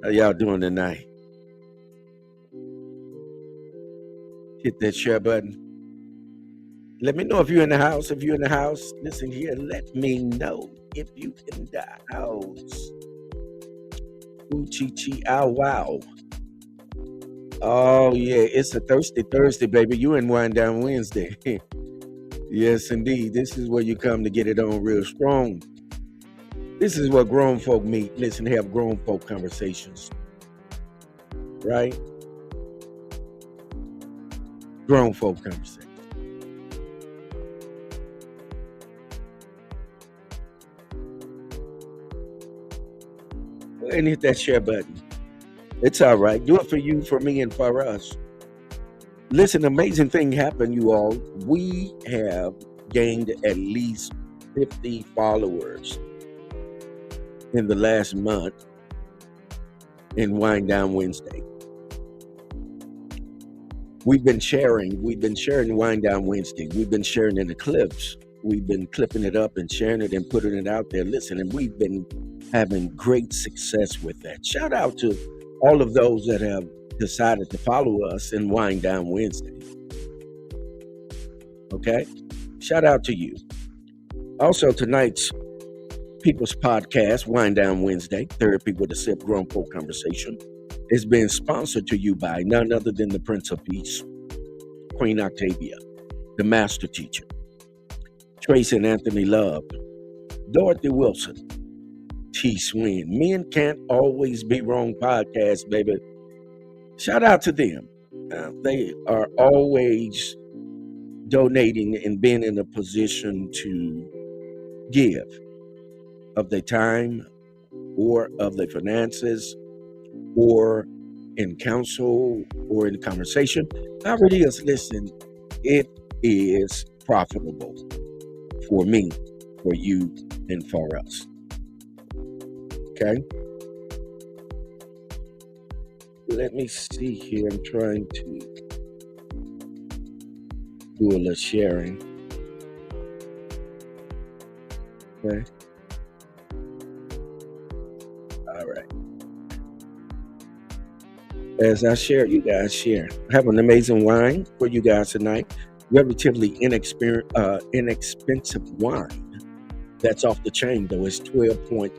How y'all doing tonight? Hit that share button. Let me know if you're in the house. If you're in the house, listen here. Let me know if you in the house. Ooh, chi chi, ow, wow. Oh yeah, it's a thirsty Thursday, baby. You in Wind Down Wednesday. Yes, indeed. This is where you come to get it on real strong. This is where grown folk meet. Listen, have grown folk conversations, right? Grown folk conversations. Go ahead and hit that share button. It's all right. Do it for you, for me, and for us. Listen, amazing thing happened, you all. We have gained at least 50 followers in the last month in Wind Down Wednesday. We've been sharing Wind Down Wednesday. We've been sharing in the clips. We've been clipping it up and sharing it and putting it out there. Listen, and we've been having great success with that. Shout out to all of those that have decided to follow us in Wind Down Wednesday. Okay? Shout out to you. Also, tonight's People's Podcast, Wind Down Wednesday, Therapy with a Sip Grown Folk Conversation, is being sponsored to you by none other than the Prince of Peace, Queen Octavia, the Master Teacher, Trace and Anthony Love, Dorothy Wilson, T. Swin. Men Can't Always Be Wrong podcast, baby. Shout out to them. They are always donating and being in a position to give of their time or of their finances or in counsel or in conversation. However it is, listen, it is profitable for me, for you, and for us. Okay? Let me see here. I'm trying to do a little sharing. Okay? All right. As I share, you guys share. I have an amazing wine for you guys tonight. Relatively inexpensive wine. That's off the chain, though. It's 12 point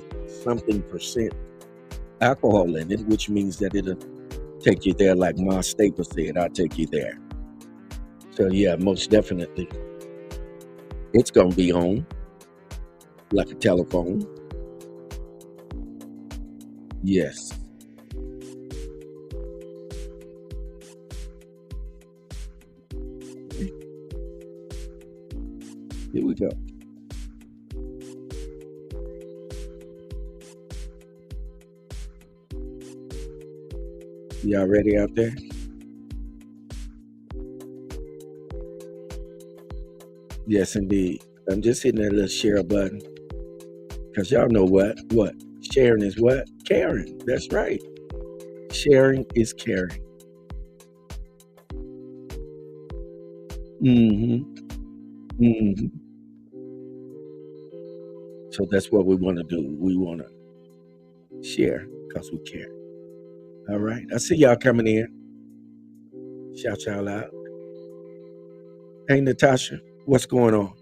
something percent alcohol in it, which means that it'll take you there, like Ma Staples said. I'll take you there. So yeah, most definitely, it's gonna be on like a telephone. Yes. Here we go. Y'all ready out there? Yes, indeed. I'm just hitting that little share button because y'all know what? What? Sharing is what? Caring. That's right. Sharing is caring. Mm-hmm. Mm-hmm. So that's what we want to do. We want to share because we care. All right. I see y'all coming in. Shout y'all out. Hey, Natasha, what's going on?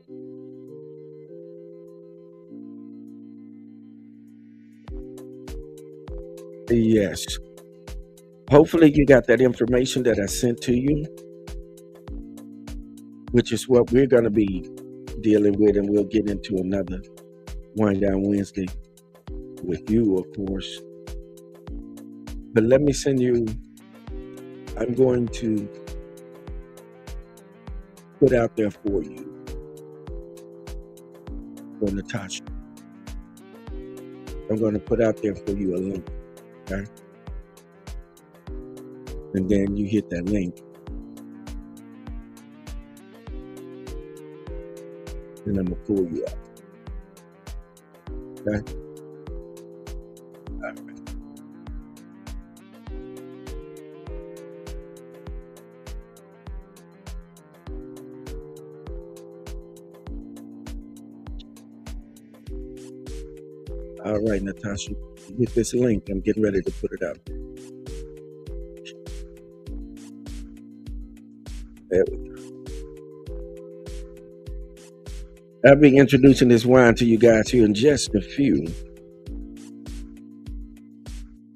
Yes. Hopefully, you got that information that I sent to you, which is what we're going to be dealing with, and we'll get into another Wind Down Wednesday with you, of course. But let me send you, I'm going to put out there for you, for Natasha. I'm going to put out there for you a link, okay? And then you hit that link, and I'm going to pull you up, okay? All right. All right, Natasha, get this link. I'm getting ready to put it out. There we go. I'll be introducing this wine to you guys here in just a few.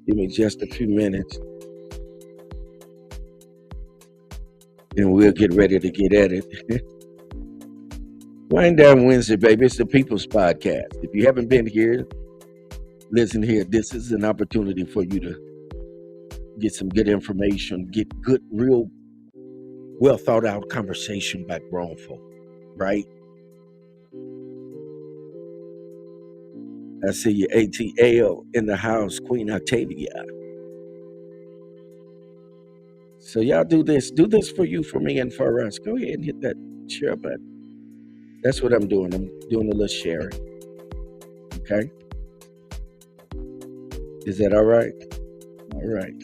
Give me just a few minutes, and we'll get ready to get at it. Wind Down Wednesday, baby. It's the People's Podcast. If you haven't been here, listen here. This is an opportunity for you to get some good information, get good, real, well thought out conversation by grown folk, right? I see you, ATL in the house, Queen Octavia. So y'all do this. Do this for you, for me, and for us. Go ahead and hit that share button. That's what I'm doing. I'm doing a little sharing. Okay? Is that all right? All right.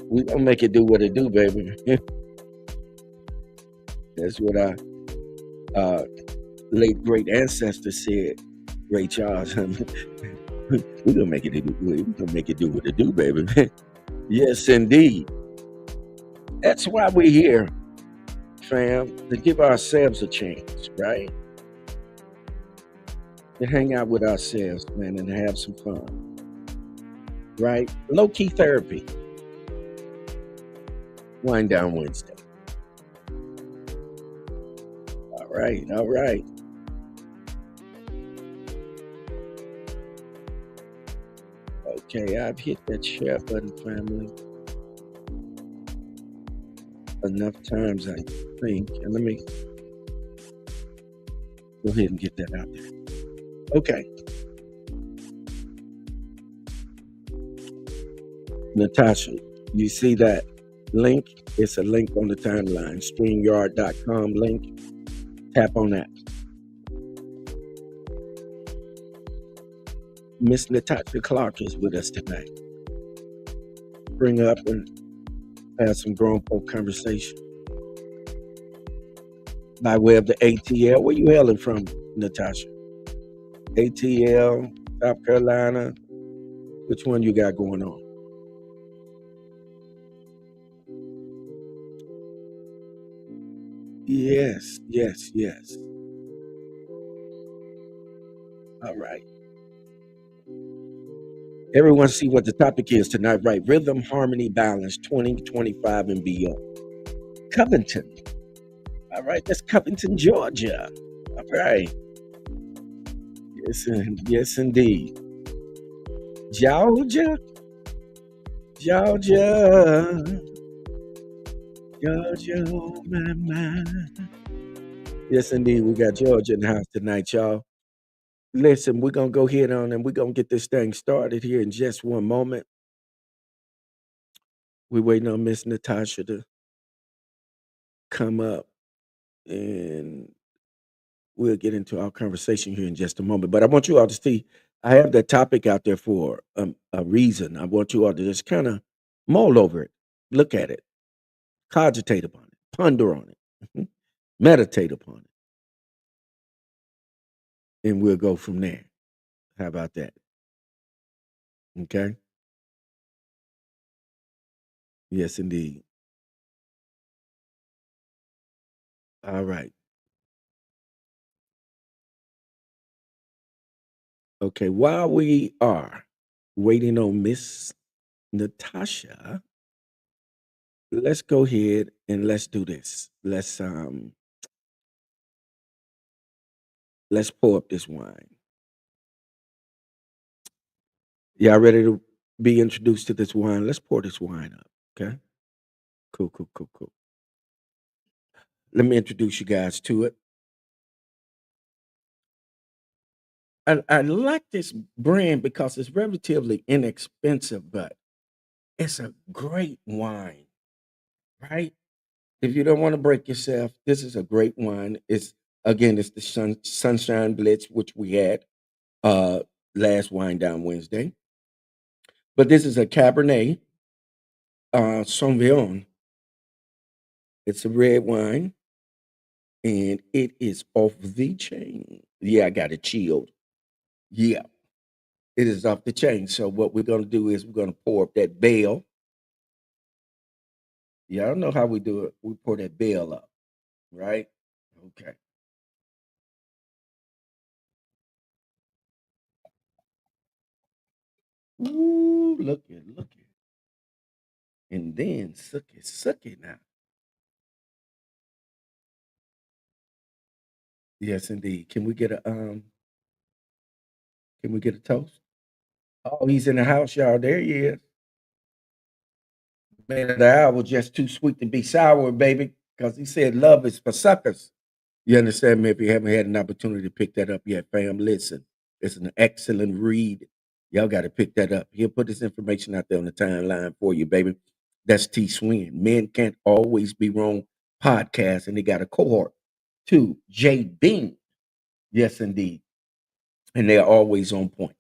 We gonna make it do what it do, baby. That's what our late great ancestor said. Ray Charles. We gonna make it do. We gonna make it do what it do, baby. Yes, indeed. That's why we're here, fam, to give ourselves a chance, right? To hang out with ourselves, man, and have some fun, right? Low key therapy. Wind Down Wednesday. All right, all right. Okay, I've hit that share button, family, enough times, I think. And let me go ahead and get that out there. Okay. Natasha, you see that link? It's a link on the timeline, StreamYard.com link. Tap on that. Miss Natasha Clark is with us tonight. Bring her up and have some grown folk conversation. By way of the ATL. Where you hailing from, Natasha? ATL, South Carolina. Which one you got going on? Yes, yes, yes. All right. Everyone see what the topic is tonight, right? Rhythm, harmony, balance, 2025 and beyond. Covington. All right, that's Covington, Georgia. All right. Yes, yes, indeed. Georgia, Georgia, Georgia, oh my mind. Yes, indeed, we got Georgia in the house tonight, y'all. Listen, we're gonna go ahead on and we're gonna get this thing started here in just one moment. We're waiting on Miss Natasha to come up, and we'll get into our conversation here in just a moment. But I want you all to see, I have that topic out there for a reason. I want you all to just kind of mull over it, look at it, cogitate upon it, ponder on it, meditate upon it, and we'll go from there. How about that? Okay. Yes, indeed. All right. Okay. While we are waiting on Miss Natasha, let's go ahead and let's do this. Let's pour up this wine. Y'all ready to be introduced to this wine? Let's pour this wine up. Okay. Cool, cool, cool, cool. Let me introduce you guys to it. I like this brand because it's relatively inexpensive, but it's a great wine, right? If you don't want to break yourself, this is a great wine. It's the Sunshine Blitz, which we had uh last Wine Down Wednesday. But this is a Cabernet Sauvignon. It's a red wine, and it is off the chain. Yeah, I got it chilled. Yeah, it is off the chain. So what we're gonna do is we're gonna pour up that bale. Yeah, I don't know how we do it. We pour that bale up, right? Okay. Ooh, look it. And then suck it now. Yes, indeed. Can we get a toast? Oh, he's in the house, y'all. There he is. Man of the hour just too sweet to be sour, baby. Because he said love is for suckers. You understand me? If you haven't had an opportunity to pick that up yet, fam, listen. It's an excellent read. Y'all got to pick that up. He'll put this information out there on the timeline for you, baby. That's T Swin. Men Can't Always Be Wrong podcast, and they got a cohort too. J Bean. Yes, indeed. And they're always on point.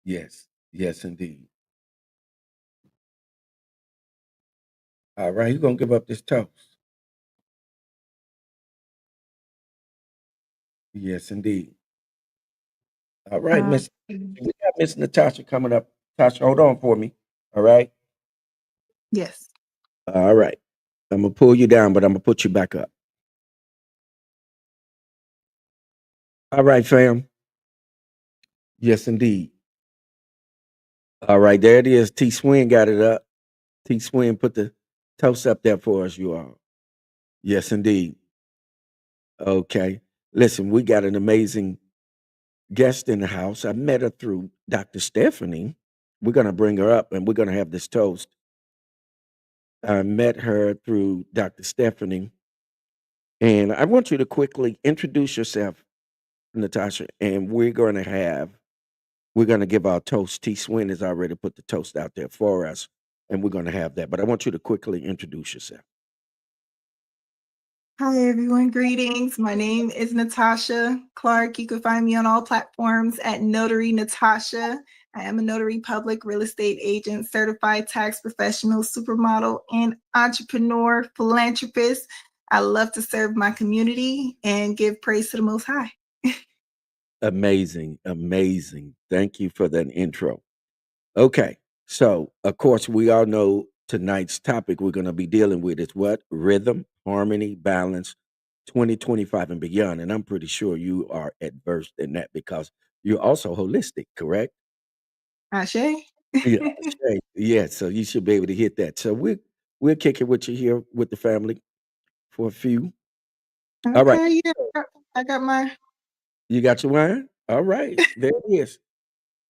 Yes. Yes, indeed. All right, who's gonna give up this toast? Yes, indeed. All right, Uh, Miss. We got Miss Natasha coming up. Natasha, hold on for me. All right. yes. All right. I'm gonna pull you down, but I'm gonna put you back up. All right, fam. Yes, indeed. All right, there it is. T Swin got it up. T Swin put the toast up there for us, you all. Yes, indeed. Okay. Listen, we got an amazing guest in the house. I met her through Dr. Stephanie. We're gonna bring her up and we're gonna have this toast. I met her through Dr. Stephanie. And I want you to quickly introduce yourself, Natasha, and we're going to give our toast. T Swin has already put the toast out there for us, and we're going to have that. But I want you to quickly introduce yourself. Hi, everyone. Greetings. My name is Natasha Clark. You can find me on all platforms at Notary Natasha. I am a notary public real estate agent, certified tax professional, supermodel, and entrepreneur, philanthropist. I love to serve my community and give praise to the Most High. Amazing, amazing. Thank you for that intro. Okay, so of course, we all know tonight's topic we're going to be dealing with is what? Rhythm, harmony, balance, 2025 and beyond. And I'm pretty sure you are adversed in that because you're also holistic, correct? Ashe? Yeah, shay. Yeah, so you should be able to hit that. So we'll kick it with you here with the family for a few. All right. Okay, yeah. So I got my you got your wine? All right. There it is.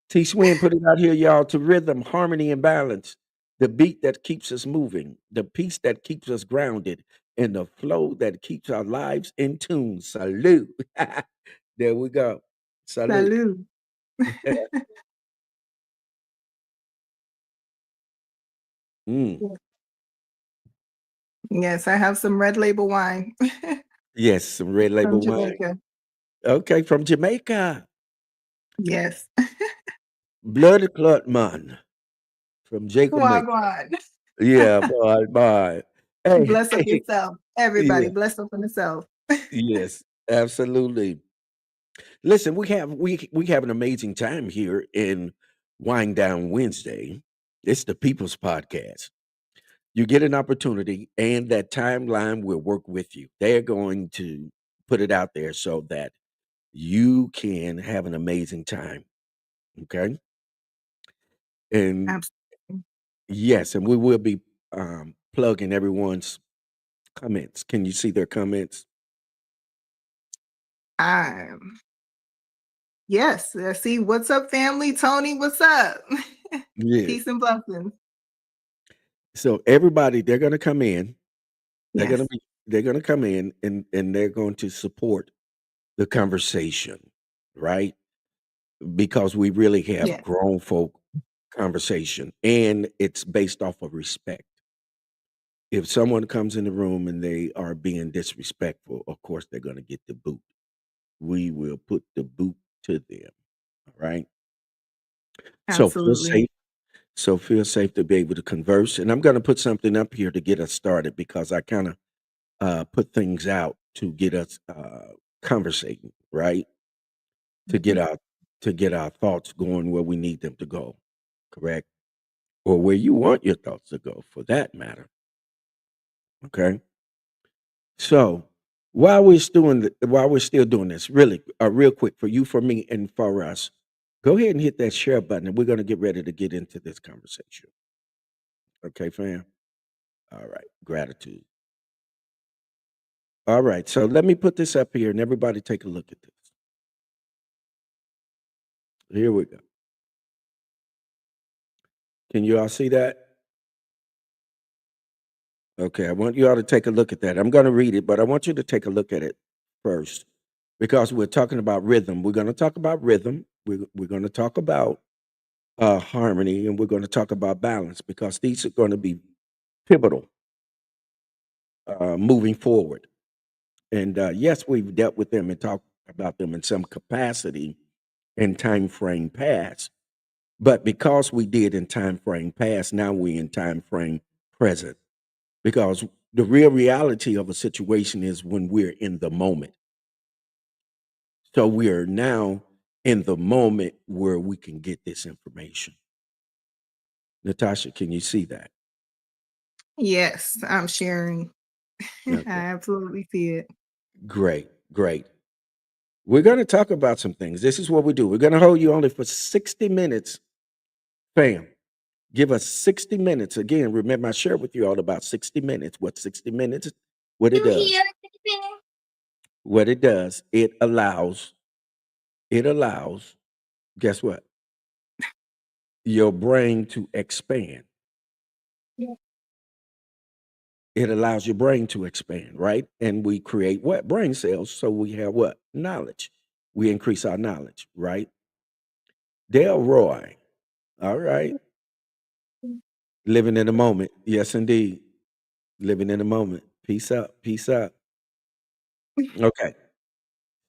T Swin put it out here, y'all, to rhythm, harmony, and balance. The beat that keeps us moving, the peace that keeps us grounded, and the flow that keeps our lives in tune. Salute. There we go. Salute. salute. Mm. Yes, I have some red label wine Yes, some red from label wine. Jamaica. Okay, from Jamaica. Yes. Blood clot man from Jamaica. Wagwan. Yeah, boy. Hey, Bless up hey, yourself. Everybody, yeah, bless up on yourself. yes, absolutely. Listen, we have an amazing time here in Wind Down Wednesday. It's the People's Podcast. You get an opportunity, and that timeline will work with you. They're going to put it out there so that you can have an amazing time. Okay, and Absolutely. yes, and we will be plugging everyone's comments. Can you see their comments? Um, yes. Let's see. What's up, family? Tony, what's up? Yeah. Peace and blessings. So everybody, they're going to come in. They're going to Yes. be. They're going to come in, and they're going to support the conversation, right? Because we really have Yes. grown folk conversation, and it's based off of respect. If someone comes in the room and they are being disrespectful, of course they're going to get the boot. We will put the boot to them. All right. So feel Absolutely. safe. So feel safe to be able to converse. And I'm going to put something up here to get us started because I kind of put things out to get us conversating, right? To get Mhm. out. to get our thoughts going where we need them to go, correct? Or where you want your thoughts to go for that matter. Okay. So while we're still doing this, really, real quick for you, for me, and for us, go ahead and hit that share button, and we're going to get ready to get into this conversation. Okay, fam. All right. Gratitude. All right. So let me put this up here, and everybody take a look at this. Here we go. Can you all see that? Okay, I want you all to take a look at that. I'm going to read it, but I want you to take a look at it first because we're talking about rhythm. We're going to talk about rhythm. We're going to talk about harmony, and we're going to talk about balance because these are going to be pivotal moving forward. And yes, we've dealt with them and talked about them in some capacity in time frame past. But because we did in time frame past, now we in time frame present. Because the real reality of a situation is when we're in the moment. So we are now in the moment where we can get this information. Natasha, can you see that? Yes, I'm sharing. I Okay. absolutely see it. Great, great. We're going to talk about some things. This is what we do. We're going to hold you only for 60 minutes, fam. Give us 60 minutes. Again, remember, I shared with you all about 60 minutes. What 60 minutes, what it You does. here? What it does, it allows, guess what? Your brain to expand. Yeah. It allows your brain to expand, right? And we create what? Brain cells. So we have what? Knowledge. We increase our knowledge, right? Delroy. All right. Living in the moment. Yes, indeed. Living in the moment. Peace up. Peace up. Okay.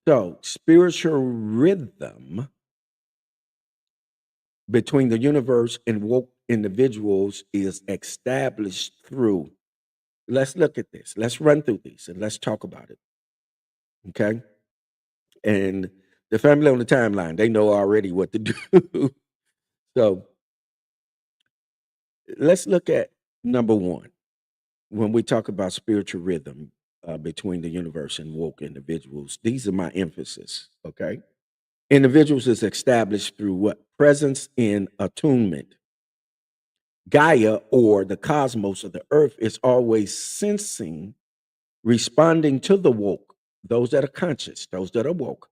So spiritual rhythm between the universe and woke individuals is established through. Let's look at this. Let's run through these and let's talk about it. Okay. And the family on the timeline, they know already what to do. So let's look at number one when we talk about spiritual rhythm between the universe and woke individuals. These are my emphasis. Okay. Individuals is established through what? Presence in attunement. Gaia, or the cosmos of the earth, is always sensing, responding to the woke, those that are conscious, those that are woke,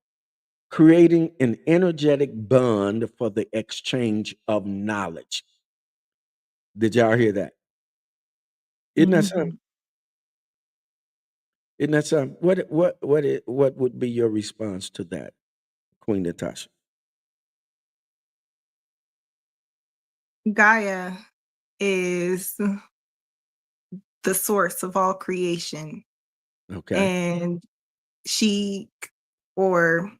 creating an energetic bond for the exchange of knowledge. Did y'all hear that? Isn't that something? Mhm. Isn't that something? What would be your response to that, Queen Natasha? Gaia is the source of all creation, Okay. and she, or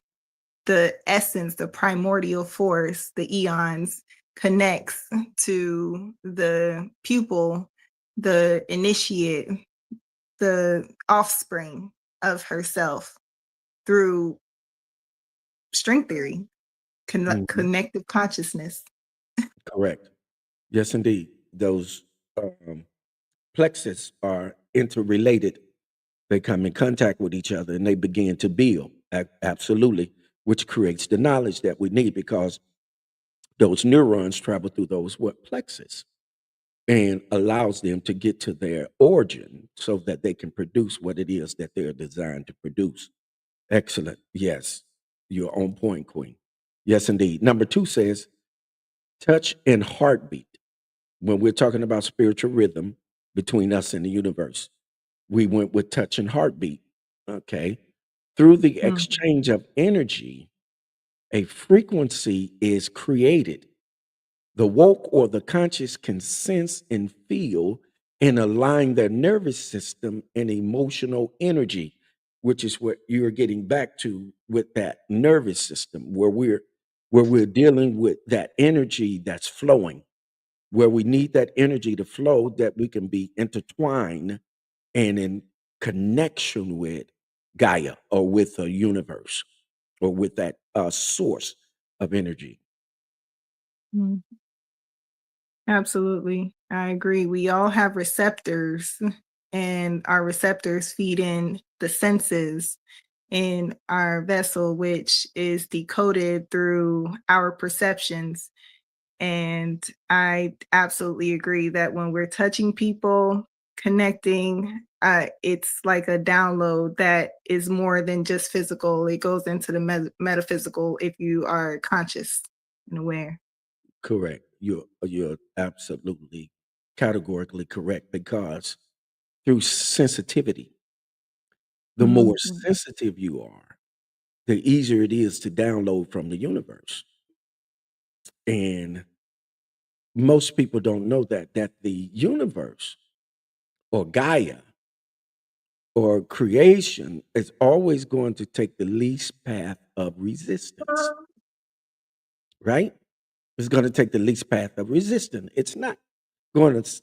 the essence, the primordial force, the eons, connects to the pupil, the initiate, the offspring of herself through string theory, Mhm. connective consciousness. Correct. Yes, indeed. Those um, plexus are interrelated. They come in contact with each other and they begin to build. Absolutely, which creates the knowledge that we need because those neurons travel through those what plexus and allows them to get to their origin so that they can produce what it is that they're designed to produce. Excellent. Yes, you're on point, Queen. Yes, indeed. Number two says touch and heartbeat. When we're talking about spiritual rhythm between us and the universe, we went with touch and heartbeat. Okay. Through the Mhm. exchange of energy, a frequency is created. The woke or the conscious can sense and feel and align their nervous system and emotional energy, which is what you're getting back to with that nervous system, where we're dealing with that energy that's flowing, where we need that energy to flow that we can be intertwined and in connection with Gaia or with the universe or with that source. of energy. Mm, absolutely. I agree. We all have receptors, and our receptors feed in the senses in our vessel, which is decoded through our perceptions. And I absolutely agree that when we're touching people, connecting, it's like a download that is more than just physical. It goes into the metaphysical if you are conscious and aware. Correct. You're absolutely categorically correct because through sensitivity, the more Mhm. sensitive you are, the easier it is to download from the universe. And most people don't know that the universe or Gaia or creation is always going to take the least path of resistance, right? It's going to take the least path of resistance. It's not going to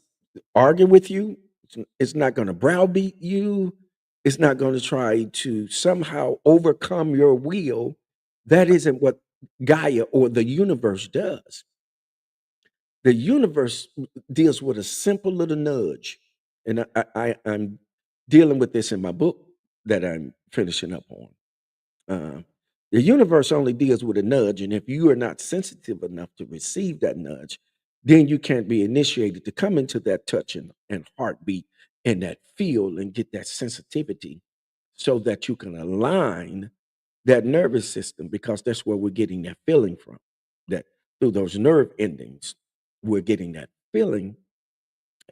argue with you. It's not going to browbeat you. It's not going to try to somehow overcome your will. That isn't what Gaia or the universe does. The universe deals with a simple little nudge, and I'm dealing with this in my book that I'm finishing up on. Uh, the universe only deals with a nudge, and if you are not sensitive enough to receive that nudge, then you can't be initiated to come into that touch and heartbeat and that feel and get that sensitivity so that you can align that nervous system because that's where we're getting that feeling from. That through those nerve endings, we're getting that feeling.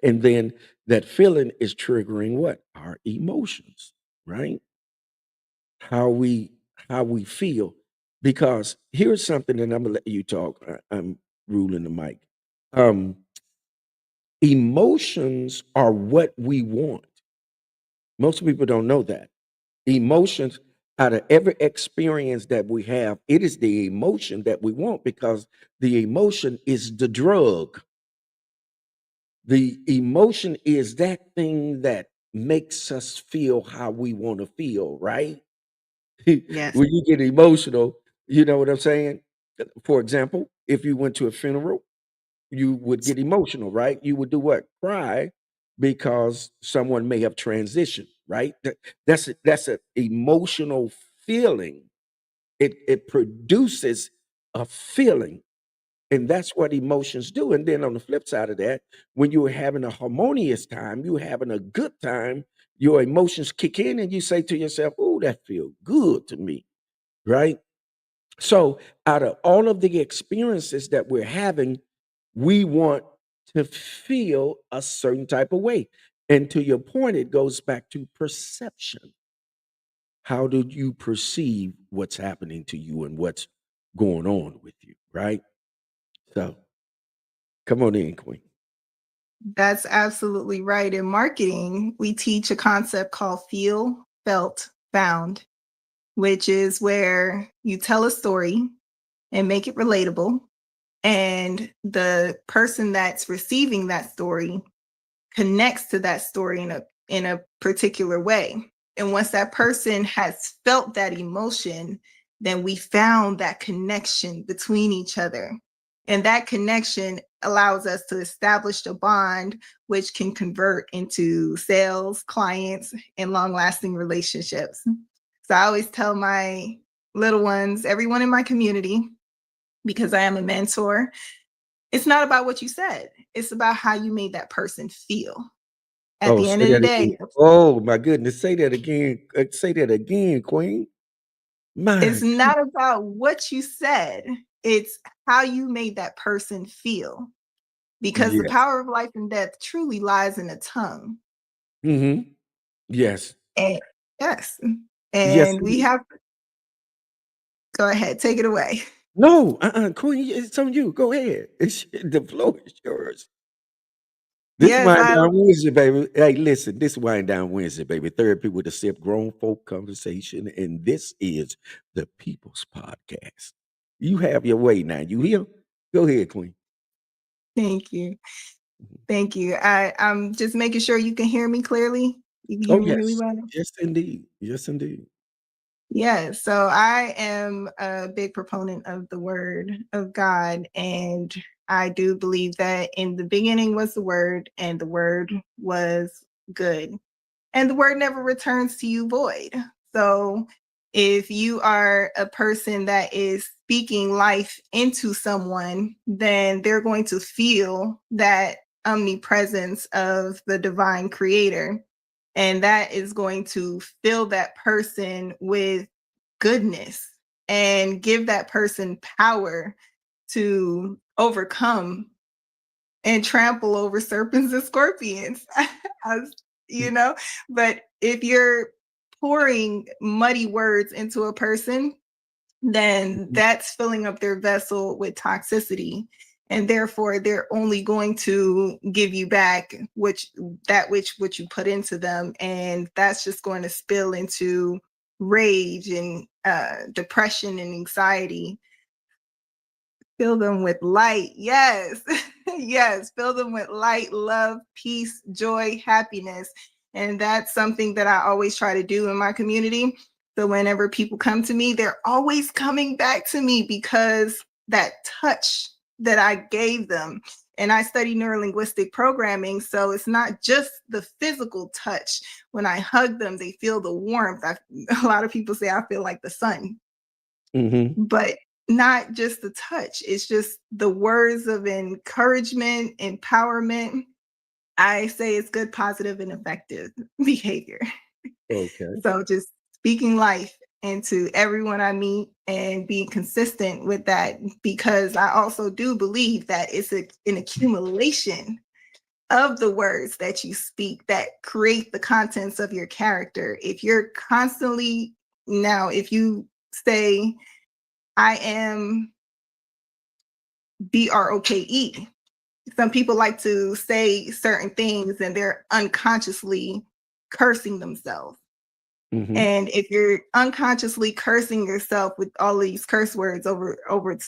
And then that feeling is triggering what? Our emotions, right? how we how we feel. Because here's something, and I'm gonna let you talk. I'm ruling the mic. Um, Emotions are what we want. Most people don't know that. Emotions, out of every experience that we have, it is the emotion that we want because the emotion is the drug. The emotion is that thing that makes us feel how we want to feel, right? Yes. When you get emotional, you know what I'm saying? For example, if you went to a funeral, you would get emotional, right? You would do what? Cry because someone may have transitioned, right? That's an emotional feeling. It produces a feeling, and that's what emotions do. And then on the flip side of that, when you're having a harmonious time, you're having a good time, your emotions kick in, and you say to yourself, "Oh, that feels good to me." Right? So, out of all of the experiences that we're having, we want to feel a certain type of way. And to your point, it goes back to perception. How do you perceive what's happening to you and what's going on with you? Right? So, come on in, Queen. That's absolutely right. In marketing, we teach a concept called feel, felt, found, which is where you tell a story and make it relatable. And the person that's receiving that story connects to that story in a particular way. And once that person has felt that emotion, then we found that connection between each other. And that connection allows us to establish a bond, which can convert into sales, clients, and long lasting relationships. So I always tell my little ones, everyone in my community, because I am a mentor, it's not about what you said, it's about how you made that person feel. At Oh, the end say of the that again. day, Oh my goodness. Say that again. Say that again, Queen. it's My not about what you said, it's how you made that person feel. Because the yes. power of life and death truly lies in the tongue. Hmm. Yes. And yes, Yes, and we indeed. have go ahead, take it away. No, Queen, it's on you. Go ahead. The floor is yours. This Yes, wind I down Wednesday, baby. Hey, listen, this wind down Wednesday, baby. Therapy with a sip, grown folk conversation, and this is the People's Podcast. You have your way now. You hear? Go ahead, Queen. thank you. Thank you. I'm just making sure you can hear me clearly. You can Oh hear me really yes, well. yes, indeed, yes, indeed. Yeah, so I am a big proponent of the word of God, and I do believe that in the beginning was the word, and the word was good, and the word never returns to you void. So if you are a person that is speaking life into someone, then they're going to feel that omnipresence of the divine creator. And that is going to fill that person with goodness and give that person power to overcome and trample over serpents and scorpions. As, you know, but if you're pouring muddy words into a person, then Mhm. that's filling up their vessel with toxicity, and therefore they're only going to give you back which you put into them, and that's just going to spill into rage and depression and anxiety. Fill them with light. Yes. Yes. Fill them with light, love, peace, joy, happiness. And that's something that I always try to do in my community. So whenever people come to me, they're always coming back to me because that touch that I gave them. And I study neurolinguistic programming. So it's not just the physical touch. When I hug them, they feel the warmth. A lot of people say I feel like the sun, Mhm. but not just the touch. It's just the words of encouragement, empowerment. I say it's good, positive, and effective behavior. Okay. So just speaking life into everyone I meet and being consistent with that, because I also do believe that it's an accumulation of the words that you speak that create the contents of your character. If you're constantly, now, if you say, I am BROKE. Some people like to say certain things and they're unconsciously cursing themselves. Mhm. And if you're unconsciously cursing yourself with all these curse words over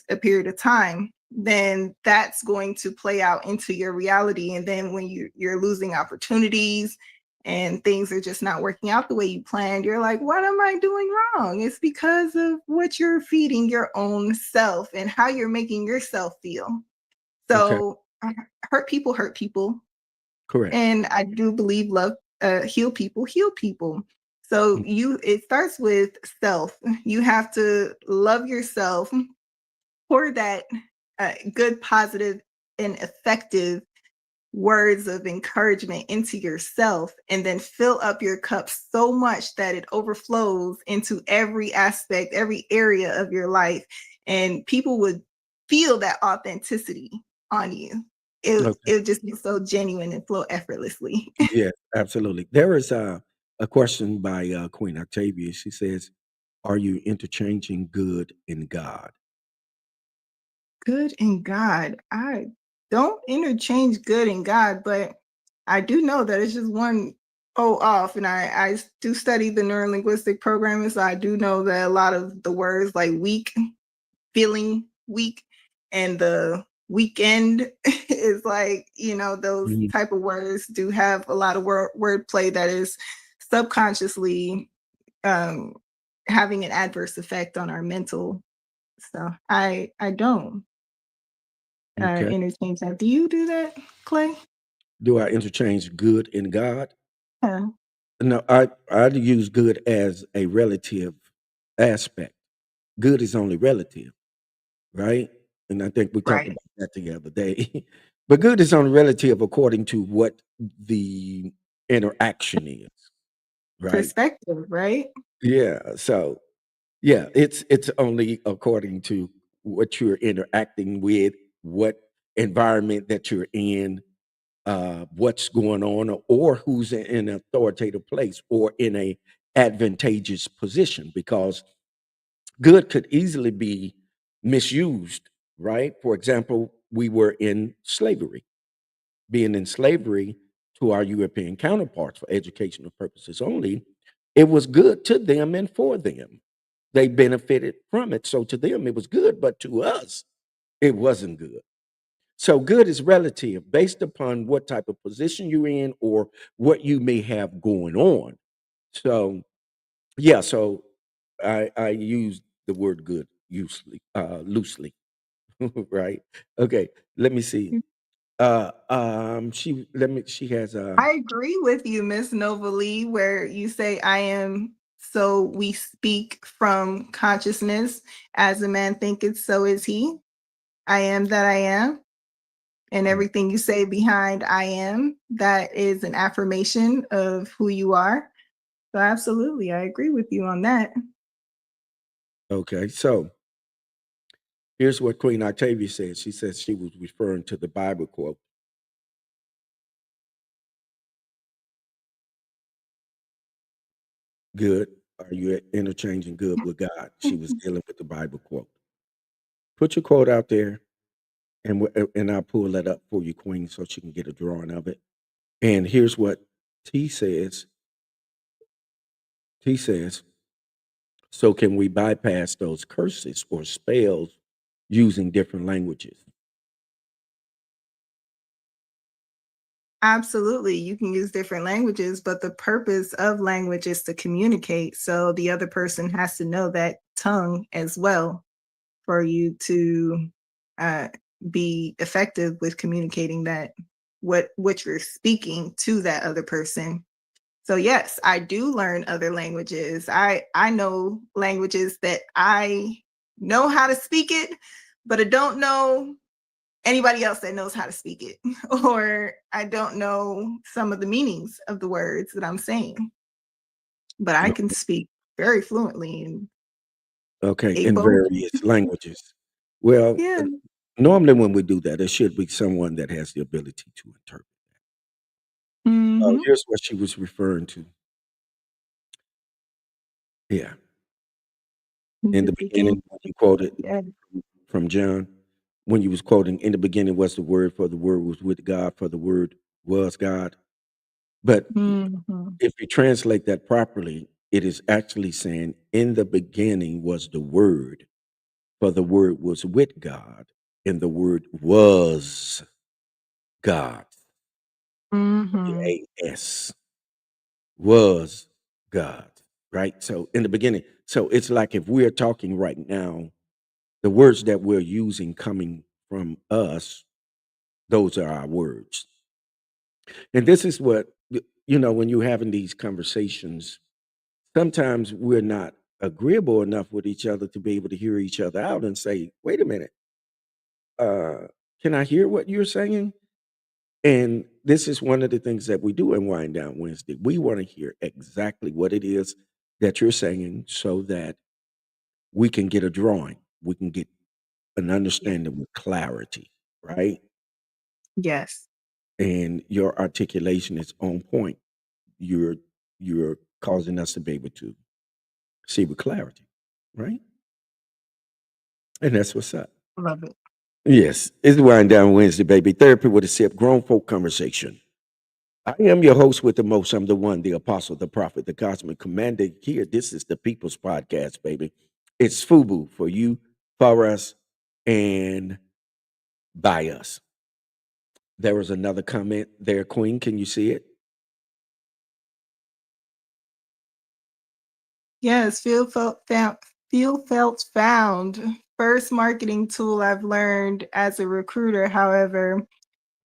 a period of time, then that's going to play out into your reality. And then when you're losing opportunities and things are just not working out the way you planned, you're like, what am I doing wrong? It's because of what you're feeding your own self and how you're making yourself feel. Okay. So hurt people, Correct. and I do believe love, heal people, heal people. So Mm. it starts with self. You have to love yourself, pour that good, positive, and effective words of encouragement into yourself, and then fill up your cup so much that it overflows into every aspect, every area of your life. And people would feel that authenticity on you. Okay. It would just be so genuine and flow effortlessly. Yes, absolutely. There is a question by Queen Octavia. She says, "Are you interchanging good in God?" Good and God. I don't interchange good and God, but I do know that it's just one O off. And I do study the neurolinguistic programming. So I do know that a lot of the words like weak, feeling weak, and the weekend is like, those Mhm. type of words do have a lot of wordplay that is subconsciously um, having an adverse effect on our mental. So I don't Okay. interchange that. Do you do that, Clay? Do I interchange good in God? Yeah, No, I use good as a relative aspect. Good is only relative, right? And I think we talked right. about that the other day. But good is only relative according to what the interaction is, right? Perspective, right? Yeah. So yeah, it's only according to what you're interacting with, what environment that you're in, what's going on, or who's in an authoritative place or in a advantageous position. Because good could easily be misused, right? For example, we were in slavery. Being in slavery to our European counterparts for educational purposes only, it was good to them and for them. They benefited from it. So to them, it was good, but to us, it wasn't good. So good is relative based upon what type of position you're in or what you may have going on. So, yeah, so I use the word good loosely, right? Okay, let me see. She has I agree with you, Miss Nova Lee, where you say, I am, so we speak from consciousness. As a man thinketh, so is he. I am that I am. And everything you say behind I am, that is an affirmation of who you are. So, absolutely, I agree with you on that. Okay, so here's what Queen Octavia said. She said she was referring to the Bible quote. Good. Are you interchanging good with God? She was dealing with the Bible quote. Put your quote out there, and and I'll pull that up for you, Queen, so she can get a drawing of it. And here's what T says. T says, so can we bypass those curses or spells using different languages? Absolutely. You can use different languages, but the purpose of language is to communicate. So the other person has to know that tongue as well for you to uh, be effective with communicating that what you're speaking to that other person. So yes, I do learn other languages. I know languages that I know how to speak it, but I don't know anybody else that knows how to speak it, or I don't know some of the meanings of the words that I'm saying, but I can speak very fluently in Okay, in Igbo. various languages. Well, Yeah. normally when we do that, it should be someone that has the ability to interpret. Hmm. Here's what she was referring to. Yeah. In In the the beginning, beginning, when you quoted yeah. from John, when you was quoting, in the beginning was the word, for the word was with God, for the word was God. But Mhm. if you translate that properly, it is actually saying, in the beginning was the word, for the word was with God, and the word was God. Mhm. WAS was God. Right. So in the beginning, so it's like if we're talking right now, the words that we're using coming from us, those are our words. And this is what, when you're having these conversations, sometimes we're not agreeable enough with each other to be able to hear each other out and say, wait a minute, uh, can I hear what you're saying? And this is one of the things that we do in Wind Down Wednesday. We want to hear exactly what it is that you're saying so that we can get a drawing, we can get an Yeah. understanding with clarity, right? Yes. And your articulation is on point. You're you're causing us to be able to see with clarity, right? And that's what's up. Love it. Yes, it's Wind Down Wednesday, baby. Therapy with a sip, grown folk conversation. I am your host with the most. I'm the one, the apostle, the prophet, the cosmic commander. Here, this is the People's Podcast, baby. It's FUBU for you, for us, and by us. There was another comment there, Queen. Can you see it? Yes, feel felt found. First marketing tool I've learned as a recruiter. However,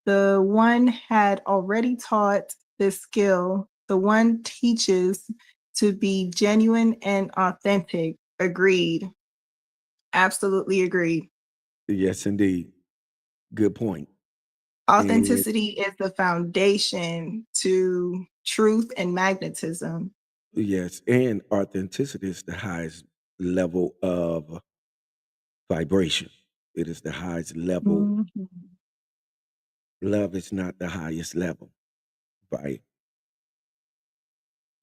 the one had already taught this skill. The one teaches to be genuine and authentic. Agreed. Absolutely agreed. Yes, indeed. Good point. And Authenticity is the foundation to truth and magnetism. yes, and authenticity is the highest level of vibration. It is the highest level. Mhm. Love is not the highest level, right?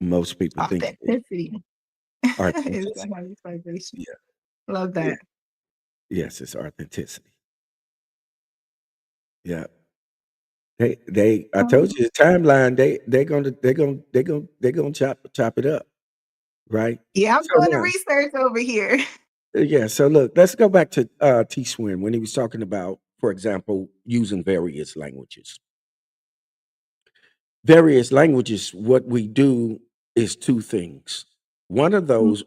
Most people think it is. Authenticity is the Authenticity. highest vibration. Yeah, Love yeah. that. Yes, it's authenticity. Yeah. They I told Um, you the timeline, they're gonna chop it up, right? yeah, I'm So doing the now, research over here. yeah, so look, let's go back to T Swin when he was talking about, for example, using various languages. Various languages, what we do is two things. One of those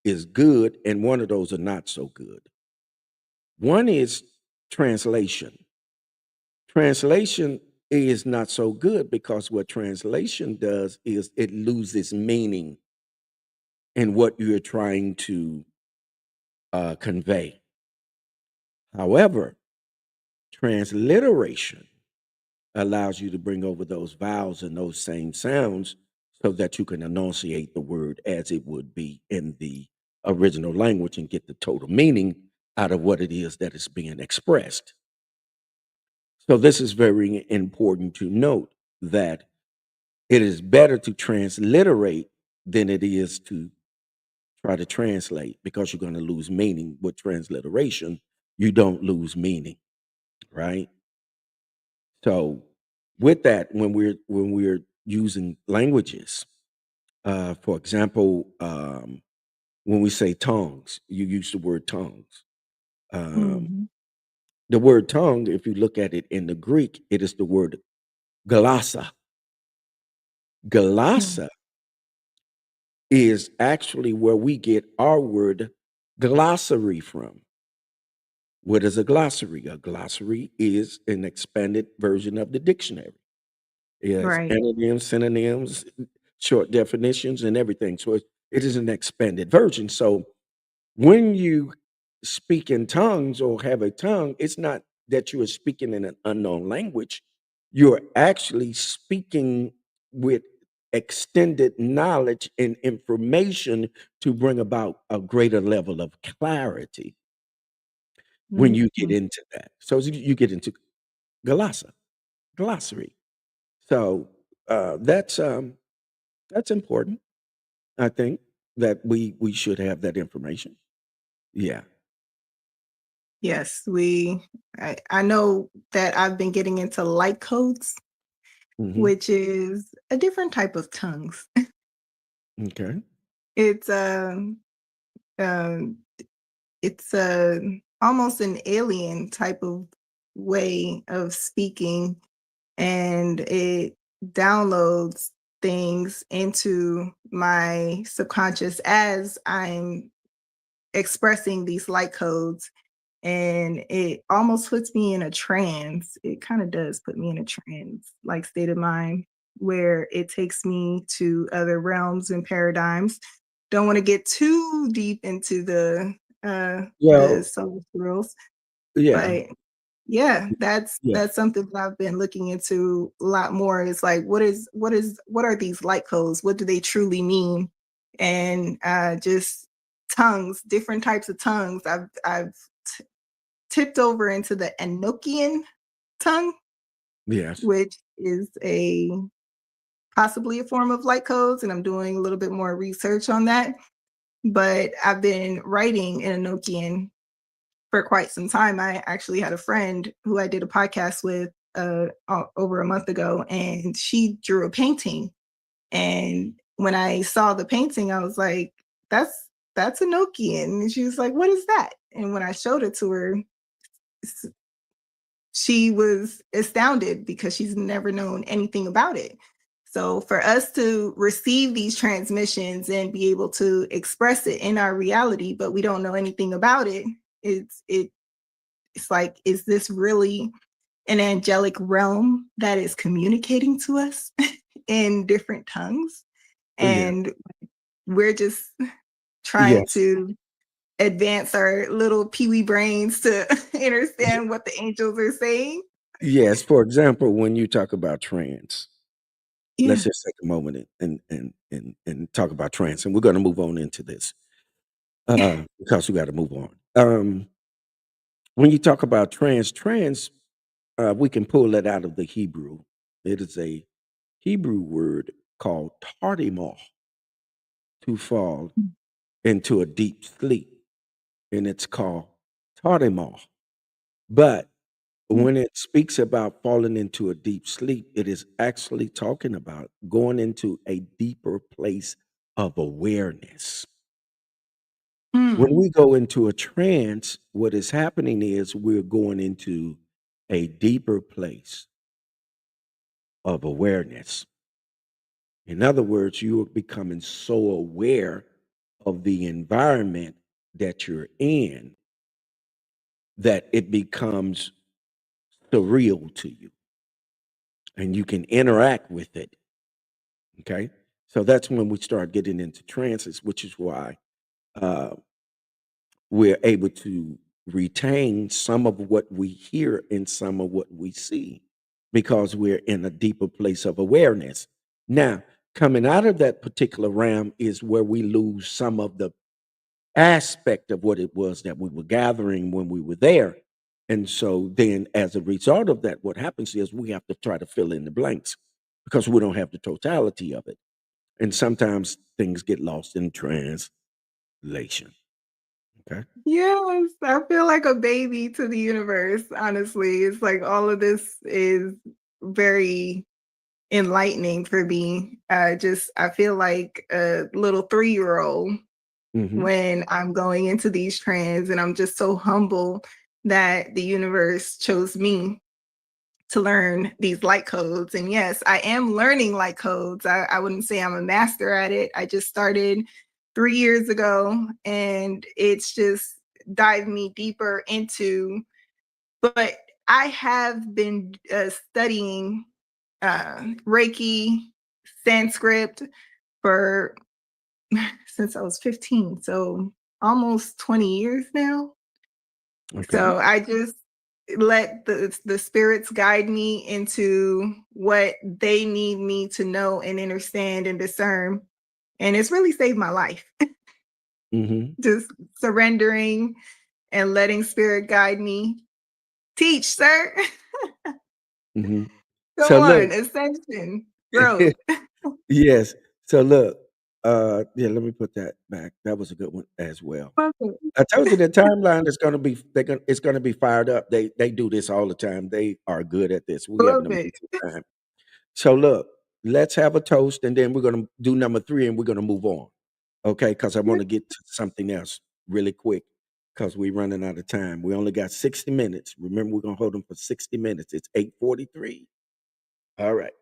is good and one of those are not so good. One is translation. Translation is not so good because what translation does is it loses meaning in what you're trying to convey. However, transliteration allows you to bring over those vowels and those same sounds so that you can enunciate the word as it would be in the original language and get the total meaning out of what it is that is being expressed. So, this is very important to note that it is better to transliterate than it is to try to translate because you're going to lose meaning. With transliteration, you don't lose meaning, right? So, with that, when we're using languages, for example, when we say tongues, you use the word tongues. Um, Mhm. the word tongue, if you look at it in the Greek, it is the word glossa. Mm. Glossa is actually where we get our word glossary from. What is a glossary? A glossary is an expanded version of the dictionary. It has Right. antonyms, synonyms, short definitions, and everything. So it is an expanded version. So when you speak in tongues or have a tongue, it's not that you are speaking in an unknown language. You're actually speaking with extended knowledge and information to bring about a greater level of clarity when you get Mhm. into that. So you get into glossary. So that's important. I think that we should have that information. Yeah. Yes, I know that I've been getting into light codes, Hmm. which is a different type of tongues. Okay. It's um it's almost an alien type of way of speaking, and it downloads things into my subconscious as I'm expressing these light codes, and it almost puts me in a trance. It kind of does put me in a trance like state of mind, where it takes me to other realms and paradigms. Don't want to get too deep into the Well, soul spirals, yeah. but yeah, Yeah. that's something that I've been looking into a lot more. It's like, what are these light codes? What do they truly mean? And just tongues, different types of tongues. I've t- tipped over into the Enochian tongue, Yes. which is a possibly a form of light codes, and I'm doing a little bit more research on that. But I've been writing in Enochian for quite some time. I actually had a friend who I did a podcast with over a month ago, and she drew a painting. And when I saw the painting, I was like, that's Enochian." And she was like, "What is that?" And when I showed it to her, she was astounded because she's never known anything about it. So for us to receive these transmissions and be able to express it in our reality, but we don't know anything about it, it's like, is this really an angelic realm that is communicating to us in different tongues? Yeah. And we're just trying Yes. to advance our little peewee brains to understand what the angels are saying. Yes. For example, when you talk about trance, let's Yeah. just take a moment and talk about trance, and we're going to move on into this because we got to move on. When you talk about trance, we can pull that out of the Hebrew. It is a Hebrew word called tardimoth, to fall into a deep sleep, and it's called tardimoth. But when it speaks about falling into a deep sleep, it is actually talking about going into a deeper place of awareness. When Mm, we go into a trance, what is happening is we're going into a deeper place of awareness. In other words, you are becoming so aware of the environment that you're in that it becomes surreal to you and you can interact with it. Okay. So that's when we start getting into trances, which is why uh, we're able to retain some of what we hear and some of what we see because we're in a deeper place of awareness. Now, coming out of that particular realm is where we lose some of the aspect of what it was that we were gathering when we were there. And so then as a result of that, what happens is we have to try to fill in the blanks because we don't have the totality of it. And sometimes things get lost in translation. Okay. Yes, I feel like a baby to the universe, honestly. It's like all of this is very enlightening for me. I feel like a little 3-year-old Hmm. when I'm going into these trends, and I'm just so humble that the universe chose me to learn these light codes. And yes, I am learning light codes. I wouldn't say I'm a master at it. I just started 3 years ago, and it's just dived me deeper into. But I have been studying Reiki, Sanskrit for since I was 15, so almost 20 years now. Okay. So I just let the spirits guide me into what they need me to know and understand and discern. And it's really saved my life. Hmm. Just surrendering and letting spirit guide me. Teach, sir. Hmm. Go So look, on. Ascension. Growth. yes. So look, yeah, let me put that back. That was a good one as well. Love it. I told you the timeline is gonna be it's gonna be fired up. They do this all the time. They are good at this. We have an Love it. amazing time. So look, let's have a toast and then we're gonna do number three and we're gonna move on. Okay, because I want to get to something else really quick because we're running out of time. We only got 60 minutes. Remember, we're gonna hold them for 60 minutes. It's 8:43. All right.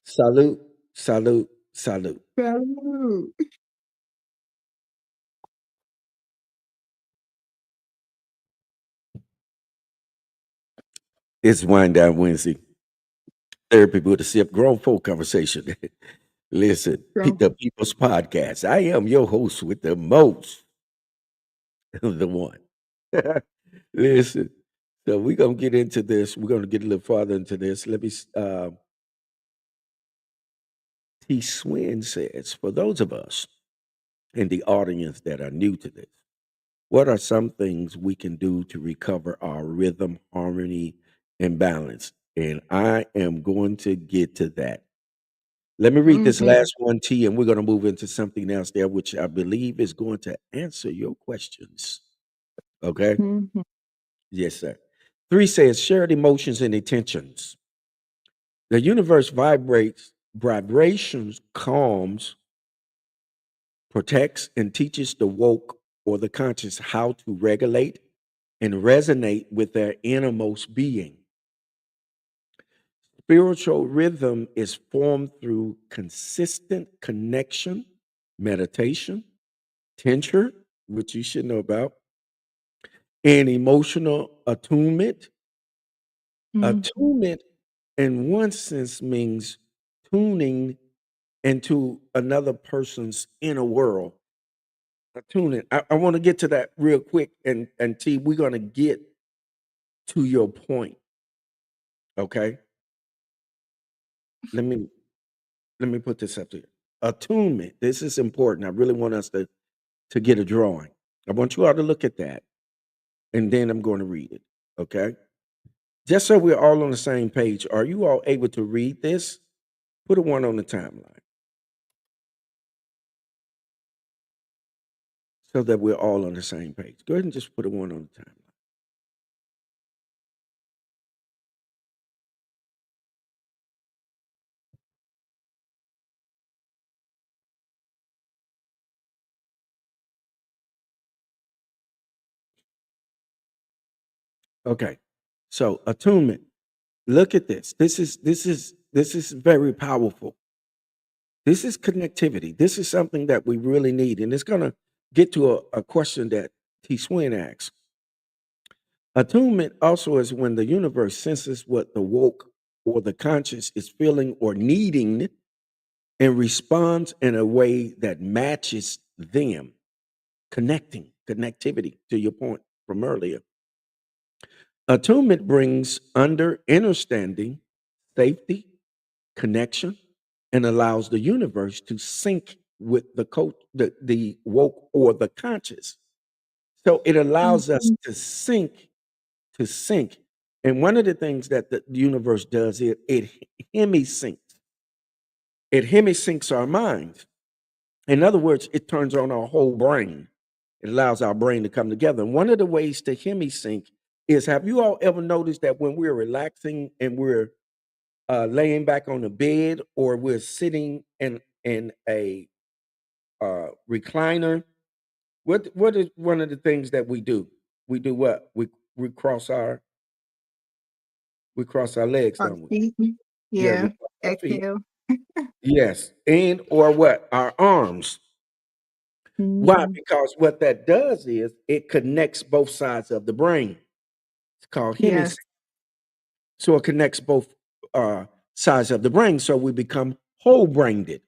Salute, salute, salute. Salute. It's Wind Down Wednesday. Therapy with a sip, grown folk conversation. Listen, Growth. the People's Podcast. I am your host with the most, the one. Listen, so we're gonna get into this. We're gonna get a little farther into this. Let me. T. Swin says, for those of us in the audience that are new to this, what are some things we can do to recover our rhythm, harmony, and balance? And I am going to get to that. Let me read this Hmm. last one, T, and we're going to move into something else there, which I believe is going to answer your questions. Okay? Hmm. Yes, sir. Three says, shared emotions and intentions. The universe vibrates, vibrations calms, protects, and teaches the woke or the conscious how to regulate and resonate with their innermost being. Spiritual rhythm is formed through consistent connection, meditation, tincture, which you should know about, and emotional attunement. Hmm. Attunement, in one sense, means tuning into another person's inner world. Attunement. I want to get to that real quick, and T, we're going to get to your point. Okay, let me put this up there. Attunement. This is important. I really want us to get a drawing. I want you all to look at that, and then I'm going to read it. Okay. Just so we're all on the same page, are you all able to read this? Put a one on the timeline so that we're all on the same page. Go ahead and just put a one on the timeline. Okay. So attunement. Look at this. This is very powerful. This is connectivity. This is something that we really need. And it's going to get to a question that T. Swin asks. Attunement also is when the universe senses what the woke or the conscious is feeling or needing and responds in a way that matches them. Connectivity, to your point from earlier. Attunement brings under understanding, safety, connection, and allows the universe to sync with the woke or the conscious. So it allows us Mhm. to sync. And one of the things that the universe does, it hemisyncs. It hemisyncs our minds. In other words, it turns on our whole brain. It allows our brain to come together. And one of the ways to hemisync is, have you all ever noticed that when we're relaxing and we're laying back on the bed, or we're sitting in a recliner, what is one of the things that we do? We do what? We cross our legs, Our don't we? feet. Yeah, we Yeah. cross our feet. Exhale. Yes, and or what? Our arms. Why? Mhm. Because what that does is it connects both sides of the brain. It's called Yes. hemisync. So it connects both uh, sides of the brain, so we become whole brained.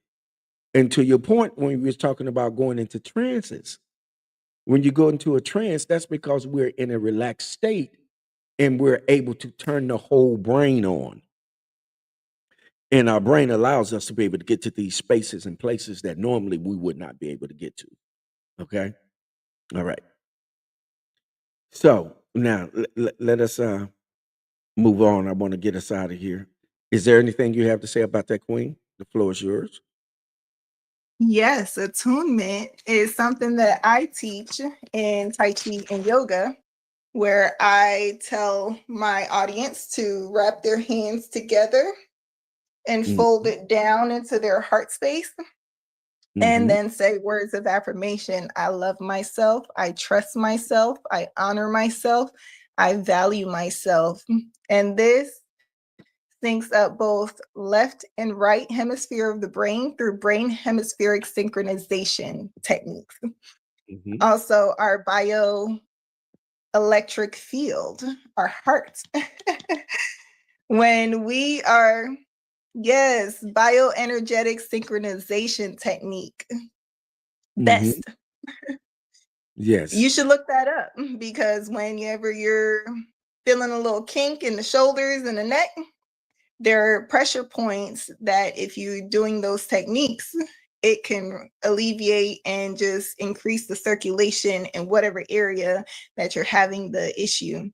And to your point, when we was talking about going into trances, when you go into a trance, that's because we're in a relaxed state and we're able to turn the whole brain on. And our brain allows us to be able to get to these spaces and places that normally we would not be able to get to. Okay. All right. So now let us move on. I want to get us out of here. Is there anything you have to say about that, Queen? The floor is yours. Yes, attunement is something that I teach in Tai Chi and yoga, where I tell my audience to wrap their hands together and fold Mm-hmm. it down into their heart space and Mm-hmm. then say words of affirmation. I love myself. I trust myself. I honor myself. I value myself. And this syncs up both left and right hemisphere of the brain through brain hemispheric synchronization techniques. Mm-hmm. Also, our bioelectric field, our heart. When we are, yes, bioenergetic synchronization technique. Mm-hmm. Best. Yes. You should look that up because whenever you're feeling a little kink in the shoulders and the neck, there are pressure points that if you're doing those techniques, it can alleviate and just increase the circulation in whatever area that you're having the issue.